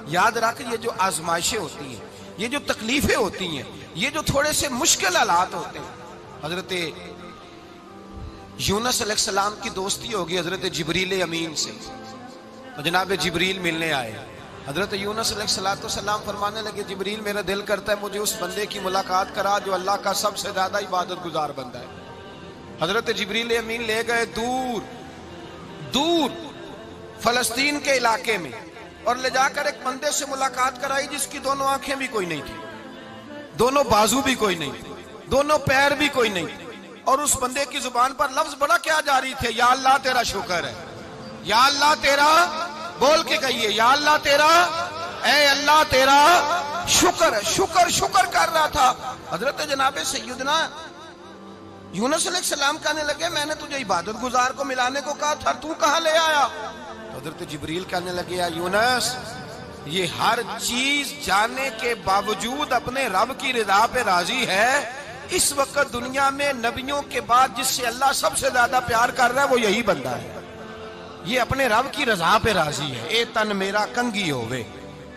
یاد رکھ یہ جو آزمائشیں ہوتی ہیں، یہ جو تکلیفیں ہوتی ہیں، یہ جو تھوڑے سے مشکل حالات ہوتے ہیں. حضرت یونس علیہ السلام کی دوستی ہوگی حضرت جبریل امین سے، تو جناب جبریل ملنے آئے. حضرت یونس علیہ السلام فرمانے لگے جبریل میرا دل کرتا ہے مجھے اس بندے کی ملاقات کرا جو اللہ کا سب سے زیادہ عبادت گزار بندہ ہے. حضرت جبریل امین لے گئے دور فلسطین کے علاقے میں، اور لے جا کر ایک بندے سے ملاقات کرائی جس کی دونوں آنکھیں بھی کوئی نہیں تھی، دونوں بازو بھی کوئی نہیں تھی، دونوں پیر بھی کوئی نہیں تھی، اور اس بندے کی زبان پر لفظ بڑا کیا جاری تھے، یا اللہ تیرا شکر ہے، یا اللہ تیرا، بول کے کہیے یا اللہ تیرا، اے اللہ تیرا شکر ہے. شکر کر رہا تھا. حضرت جناب سیدنا یونس علیہ السلام کہنے لگے میں نے تجھے عبادت گزار کو ملانے کو کہا تھا، تو کہاں لے آیا؟ حضرت جبریل کہنے لگے یا یونس یہ ہر چیز جاننے کے باوجود اپنے رب کی رضا پہ راضی ہے. اس وقت دنیا میں نبیوں کے بعد جس سے اللہ سب سے زیادہ پیار کر رہا ہے وہ یہی بندہ ہے. یہ اپنے رب کی رضا پہ راضی ہے. اے تن میرا کنگی ہووے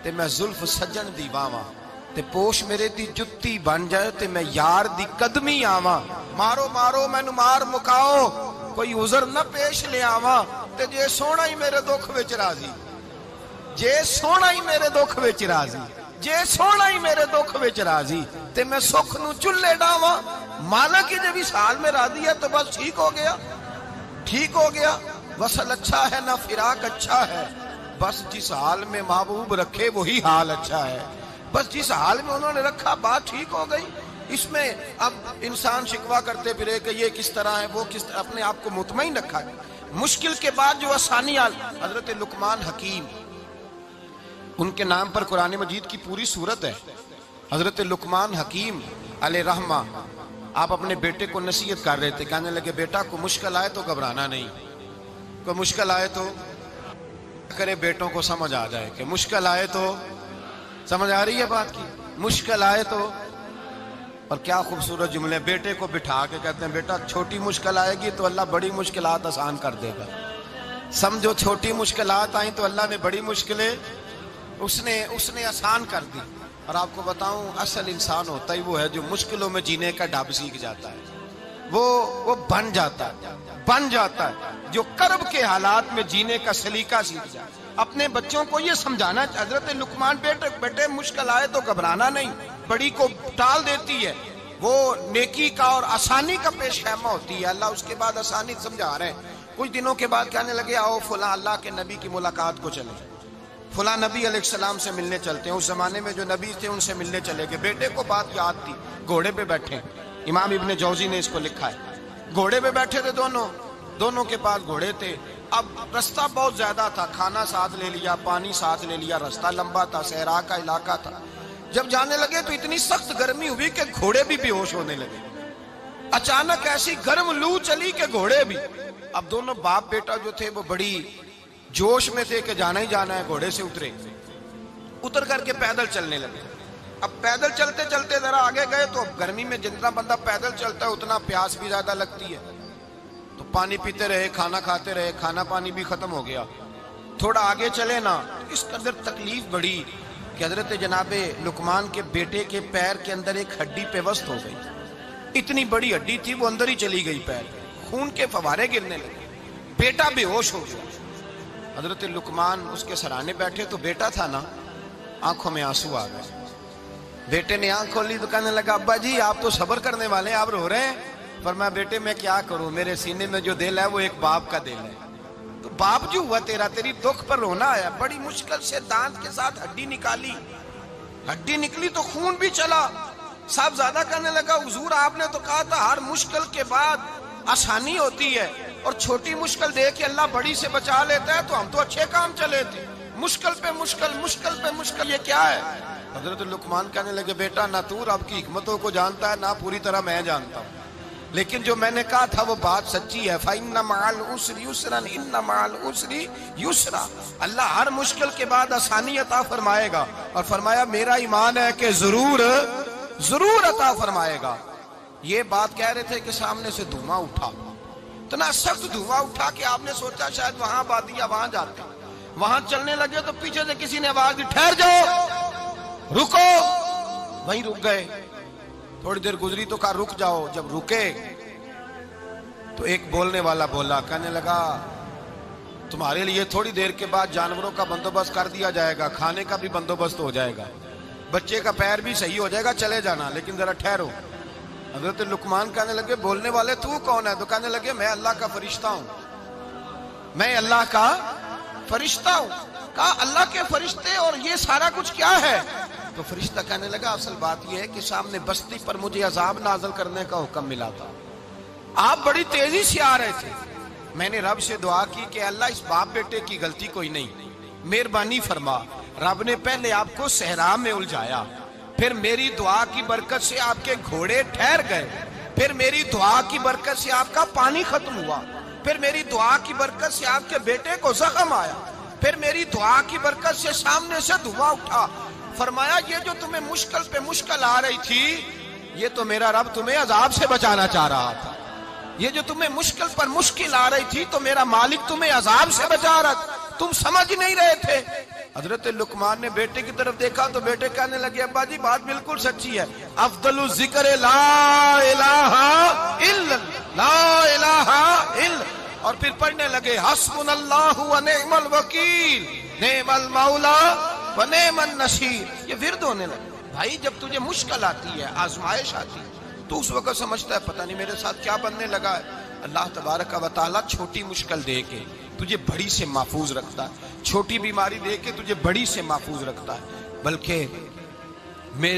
تے میں زلف سجن دی واواں، تے پوش میرے دی جتی بن جائے تے میں یار دی قدمی آواں. مارو مینو مار مکاؤ کوئی عذر نہ پیش لے آواں، تے جے سونا ہی میرے دکھ وچ راضی، جے سونا ہی میرے دکھ وچ راضی، جے سونا ہی میرے دکھ وچ راضی تے میں سکھ نو چلے ڈاواں. مالک کی جب اس حال میں راضی ہے تو بس ٹھیک ہو گیا. وصل اچھا ہے نہ فراق اچھا ہے، بس جس حال میں محبوب رکھے وہی حال اچھا ہے. بس جس حال میں انہوں نے رکھا بات ٹھیک ہو گئی. اس میں اب انسان شکوہ کرتے پھرے کہ یہ کس طرح ہے وہ کس طرح، اپنے آپ کو مطمئن رکھا ہے. مشکل کے بعد جو آسانی حضرت لقمان حکیم، ان کے نام پر قرآن مجید کی پوری سورت ہے. حضرت لقمان حکیم علیہ رحمہ آپ اپنے بیٹے کو نصیحت کر رہے تھے. کہنے لگے بیٹا کو مشکل آئے تو گھبرانا نہیں، کوئی مشکل آئے تو کرے بیٹوں کو سمجھ آ جائے کہ مشکل آئے تو، سمجھ آ رہی ہے بات کی، مشکل آئے تو. اور کیا خوبصورت جملے، بیٹے کو بٹھا کے کہتے ہیں بیٹا چھوٹی مشکل آئے گی تو اللہ بڑی مشکلات آسان کر دے گا. سمجھو چھوٹی مشکلات آئیں تو اللہ نے بڑی مشکلیں اس نے آسان کر دی. اور آپ کو بتاؤں اصل انسان ہوتا ہی وہ ہے جو مشکلوں میں جینے کا ڈھب سیکھ جاتا ہے، وہ بن جاتا ہے جو کرب کے حالات میں جینے کا سلیقہ سیکھ جائے. اپنے بچوں کو یہ سمجھانا، حضرت لقمان بیٹے مشکل آئے تو گھبرانا نہیں، بڑی کو ٹال دیتی ہے، وہ نیکی کا اور آسانی کا پیش خیمہ ہوتی ہے. اللہ اس کے بعد آسانی سمجھا رہے ہیں. کچھ دنوں کے بعد کہنے لگے آؤ فلاں اللہ کے نبی کی ملاقات کو چلے، فلاں نبی علیہ السلام سے ملنے چلتے ہیں. اس زمانے میں جو نبی تھے ان سے ملنے چلے گئے. بیٹے کو بات یاد تھی، گھوڑے پہ بیٹھے، امام ابن جوزی نے اس کو لکھا ہے. گھوڑے پہ بیٹھے تھے دونوں کے پاس گھوڑے تھے. اب رستہ بہت زیادہ تھا، کھانا ساتھ لے لیا، پانی ساتھ لے لیا، رستہ لمبا تھا، صحرا کا علاقہ تھا. جب جانے لگے تو اتنی سخت گرمی ہوئی کہ گھوڑے بھی بے ہوش ہونے لگے. اچانک ایسی گرم لو چلی کہ گھوڑے بھی. اب دونوں باپ بیٹا جو تھے وہ بڑی جوش میں تھے کہ جانا ہی جانا ہے. گھوڑے سے اتر کر کے پیدل چلنے لگے. اب پیدل چلتے چلتے ذرا آگے گئے تو اب گرمی میں جتنا بندہ پیدل چلتا ہے اتنا پیاس بھی زیادہ لگتی ہے. تو پانی پیتے رہے، کھانا کھاتے رہے، کھانا پانی بھی ختم ہو گیا. تھوڑا آگے چلے نا، اس قدر تکلیف بڑی کہ حضرت جناب لقمان کے بیٹے کے پیر کے اندر ایک ہڈی پیوست ہو گئی. اتنی بڑی ہڈی تھی وہ اندر ہی چلی گئی، پیر خون کے فوارے گرنے لگے. بیٹا بے ہوش ہو گیا. حضرت لقمان اس کے سرانے بیٹھے تو بیٹا تھا نا، آنکھوں میں آنسو آ گئے. بیٹے نے آنکھ کھولی تو کہنے لگا ابا جی آپ تو صبر کرنے والے ہیں، آپ رو رہے ہیں. فرمایا بیٹے میں کیا کروں، میرے سینے میں جو دل ہے وہ ایک باپ کا دل ہے. تو باپ جو ہوا تیری دکھ پر رونا آیا. بڑی مشکل سے دانت کے ساتھ ہڈی نکالی، ہڈی نکلی تو خون بھی چلا. صاحب زیادہ کہنے لگا حضور آپ نے تو کہا تھا ہر مشکل کے بعد آسانی ہوتی ہے، اور چھوٹی مشکل دیکھ کے اللہ بڑی سے بچا لیتا ہے، تو ہم تو اچھے کام چلے تھے، مشکل پہ مشکل یہ کیا ہے؟ حضرت لقمان کہنے لگے بیٹا نہ تو رب کی حکمتوں کو جانتا ہے نہ پوری طرح میں جانتا ہوں، لیکن جو میں نے کہا تھا وہ بات سچی ہے. فَإِنَّ مَعَ الْعُسْرِ يُسْرًا إِنَّ مَعَ الْعُسْرِ يُسْرًا. اللہ ہر مشکل کے بعد آسانی عطا فرمائے گا. اور فرمایا میرا ایمان ہے کہ ضرور عطا فرمائے گا. یہ بات کہہ رہے تھے کہ سامنے سے دھواں اٹھا، اتنا سخت دھواں اٹھا کہ آپ نے سوچا شاید وہاں بادیا وہاں جاتے. وہاں چلنے لگے تو پیچھے سے کسی نے آواز دی ٹھہر جاؤ رکو، وہیں رک گئے. تھوڑی دیر گزری تو کہا رک جاؤ. جب رکے تو ایک بولنے والا بولا، کہنے لگا تمہارے لیے تھوڑی دیر کے بعد جانوروں کا بندوبست کر دیا جائے گا، کھانے کا بھی بندوبست ہو جائے گا، بچے کا پیر بھی صحیح ہو جائے گا، چلے جانا، لیکن ذرا ٹھہرو. حضرت لقمان کہنے لگے بولنے والے تو کون ہے؟ تو کہنے لگے میں اللہ کا فرشتہ ہوں، میں اللہ کا فرشتہ ہوں. کہا اللہ کے فرشتے اور یہ سارا کچھ کیا ہے؟ تو فرشتہ کہنے لگا اصل بات یہ ہے کہ سامنے بستی پر مجھے عذاب نازل کرنے کا حکم ملا تھا، آپ بڑی تیزی سے آ رہے تھے، میں نے رب سے دعا کی کہ اللہ اس باپ بیٹے کی غلطی کوئی نہیں، مہربانی فرما. رب نے پہلے آپ کو صحرا میں الجھایا، پھر میری دعا کی برکت سے آپ کے گھوڑے ٹھہر گئے، پھر میری دعا کی برکت سے آپ کا پانی ختم ہوا، پھر میری دعا کی برکت سے آپ کے بیٹے کو زخم آیا، پھر میری دعا کی برکت سے سامنے سے دھواں اٹھا. فرمایا یہ جو تمہیں مشکل پہ مشکل آ رہی تھی یہ تو میرا رب تمہیں عذاب سے بچانا چاہ رہا تھا، یہ جو تمہیں مشکل پر مشکل آ رہی تھی تو میرا مالک تمہیں عذاب سے بچا رہا تھا، تم سمجھ نہیں رہے تھے. حضرت لقمان نے بیٹے کی طرف دیکھا تو بیٹے کہنے لگے ابا جی بات بالکل سچی ہے، افضل الذکر لا الہ الا لا الہ الا، اور پھر پڑھنے لگے حسبنا اللہ و نعم الوکیل نعم المولا و نعم النصیر. یہ ورد ہونے لگے. بھائی جب تجھے مشکل آتی ہے، آزمائش آتی ہے، تو اس وقت سمجھتا ہے پتہ نہیں میرے ساتھ کیا بننے لگا ہے. اللہ تبارک و تعالیٰ چھوٹی مشکل دے کے تجھے بڑی سے محفوظ رکھتا ہے، چھوٹی بیماری دے کے تجھے بڑی سے محفوظ رکھتا ہے. بلکہ میں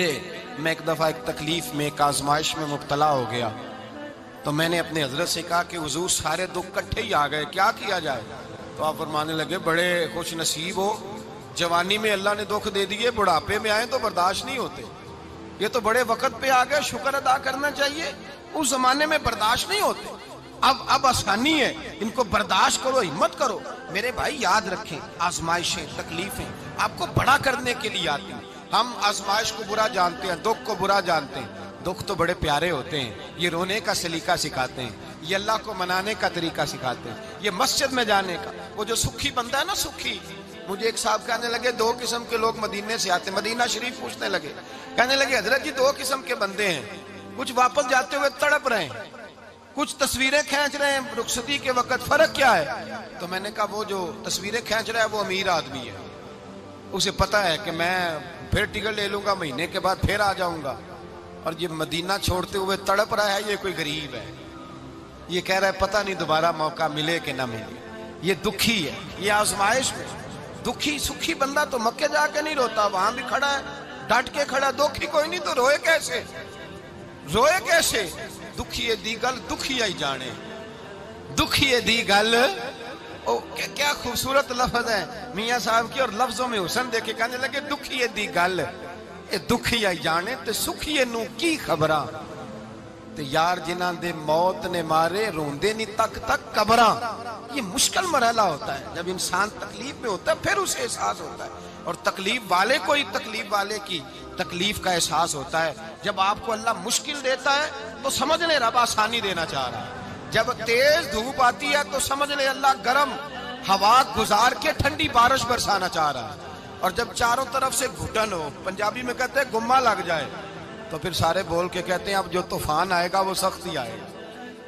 ایک دفعہ ایک تکلیف میں ایک آزمائش میں مبتلا ہو گیا تو میں نے اپنے حضرت سے کہا کہ حضور سارے دکھ کٹھے ہی آ گئے، کیا کیا جائے؟ تو آپ فرمانے لگے بڑے خوش نصیب ہو، جوانی میں اللہ نے دکھ دے دیے، بڑھاپے میں آئے تو برداشت نہیں ہوتے، یہ تو بڑے وقت پہ آ گئے، شکر ادا کرنا چاہیے، اس زمانے میں برداشت نہیں ہوتے، اب آسانی ہے، ان کو برداشت کرو، ہمت کرو. میرے بھائی یاد رکھیں آزمائشیں تکلیفیں آپ کو بڑا کرنے کے لیے آتی ہیں. ہم آزمائش کو برا جانتے ہیں، دکھ کو برا جانتے ہیں، دکھ تو بڑے پیارے ہوتے ہیں، یہ رونے کا سلیقہ سکھاتے ہیں، یہ اللہ کو منانے کا طریقہ سکھاتے ہیں، یہ مسجد میں جانے کا. وہ جو سکھی بندہ ہے نا سکھی، مجھے ایک صاحب کہنے لگے دو قسم کے لوگ مدینے سے آتے ہیں، مدینہ شریف پوچھنے لگے، کہنے لگے حضرت جی دو قسم کے بندے ہیں، کچھ واپس جاتے ہوئے تڑپ رہے ہیں، کچھ تصویریں کھینچ رہے ہیں رخصتی کے وقت، فرق کیا ہے؟ تو میں نے کہا وہ جو تصویریں کھینچ رہا ہے وہ امیر آدمی ہے، اسے پتا ہے کہ میں پھر ٹکٹ لے لوں گا، مہینے کے بعد پھر آ جاؤں گا، اور یہ مدینہ چھوڑتے ہوئے تڑپ رہا ہے یہ کوئی غریب ہے، یہ کہہ رہا ہے پتہ نہیں دوبارہ موقع ملے کہ نہ ملے، یہ دکھی ہے. یہ آزمائش میں دکھی سکھی بندہ تو مکے جا کے نہیں روتا، وہاں بھی کھڑا ہے ڈٹ کے کھڑا، دکھی کوئی نہیں تو روئے کیسے؟ روئے کیسے؟ دکھیے دی گل دکھی آئی جانے، دکھیے دی گل. کیا خوبصورت لفظ ہے میاں صاحب کی، اور لفظوں میں حسن دیکھے کہنے لگے دکھیے دی گل اے دکھی آئی جانے تے سکھیے نو کی خبراں تے یار جنہاں دے موت نے مارے روندے نہیں تک تک قبراں. یہ مشکل مرحلہ ہوتا ہے، جب انسان تکلیف میں ہوتا ہے پھر اسے احساس ہوتا ہے، اور تکلیف والے کو ہی تکلیف والے کی تکلیف کا احساس ہوتا ہے. جب آپ کو اللہ مشکل دیتا ہے تو سمجھ لیں رب آسانی دینا چاہ رہا ہے، جب تیز دھوپ آتی ہے تو سمجھ لیں اللہ گرم ہوا گزار کے ٹھنڈی بارش برسانا چاہ رہا ہے، اور جب چاروں طرف سے گھٹن ہو، پنجابی میں کہتے ہیں گما لگ جائے، تو پھر سارے بول کے کہتے ہیں اب جو طوفان آئے گا وہ سخت ہی آئے گا.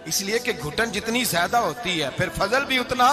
اس لیے کہ گھٹن جتنی زیادہ ہوتی ہے پھر فضل بھی اتنا